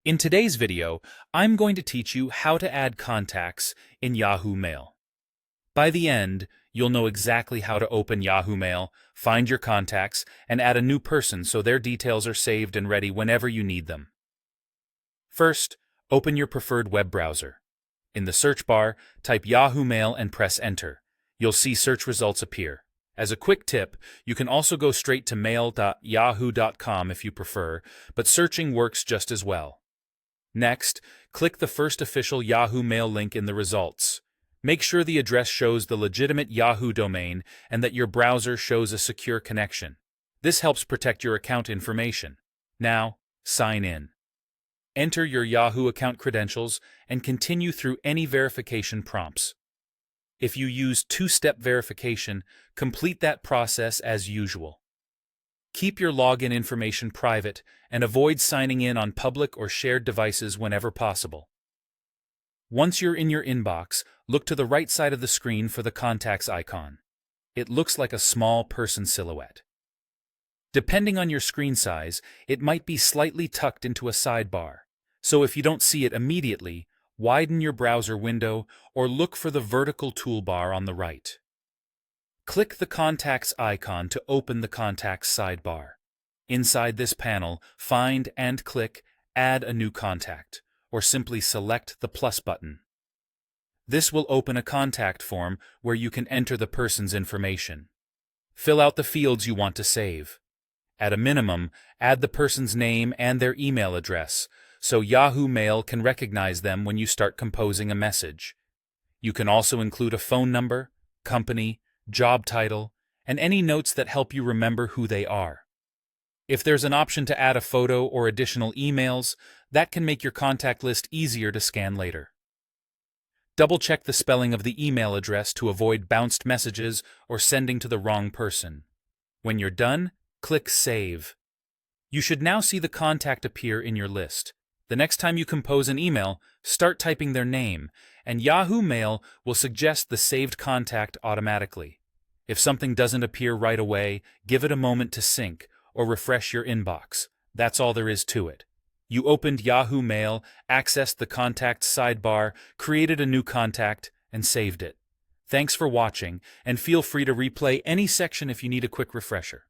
In today's video, I'm going to teach you how to add contacts in Yahoo Mail. By the end, you'll know exactly how to open Yahoo Mail, find your contacts, and add a new person so their details are saved and ready whenever you need them. First, open your preferred web browser. In the search bar, type Yahoo Mail and press Enter. You'll see search results appear. As a quick tip, you can also go straight to mail.yahoo.com if you prefer, but searching works just as well. Next, click the first official Yahoo Mail link in the results. Make sure the address shows the legitimate Yahoo domain and that your browser shows a secure connection. This helps protect your account information. Now, sign in. Enter your Yahoo account credentials and continue through any verification prompts. If you use two-step verification, complete that process as usual. Keep your login information private and avoid signing in on public or shared devices whenever possible. Once you're in your inbox, look to the right side of the screen for the contacts icon. It looks like a small person silhouette. Depending on your screen size, it might be slightly tucked into a sidebar. So if you don't see it immediately, widen your browser window or look for the vertical toolbar on the right. Click the Contacts icon to open the Contacts sidebar. Inside this panel, find and click Add a new contact, or simply select the plus button. This will open a contact form where you can enter the person's information. Fill out the fields you want to save. At a minimum, add the person's name and their email address, so Yahoo Mail can recognize them when you start composing a message. You can also include a phone number, company, job title, and any notes that help you remember who they are. If there's an option to add a photo or additional emails, that can make your contact list easier to scan later. Double-check the spelling of the email address to avoid bounced messages or sending to the wrong person. When you're done, click Save. You should now see the contact appear in your list. The next time you compose an email, start typing their name, and Yahoo Mail will suggest the saved contact automatically. If something doesn't appear right away, give it a moment to sync or refresh your inbox. That's all there is to it. You opened Yahoo Mail, accessed the Contacts sidebar, created a new contact, and saved it. Thanks for watching, and feel free to replay any section if you need a quick refresher.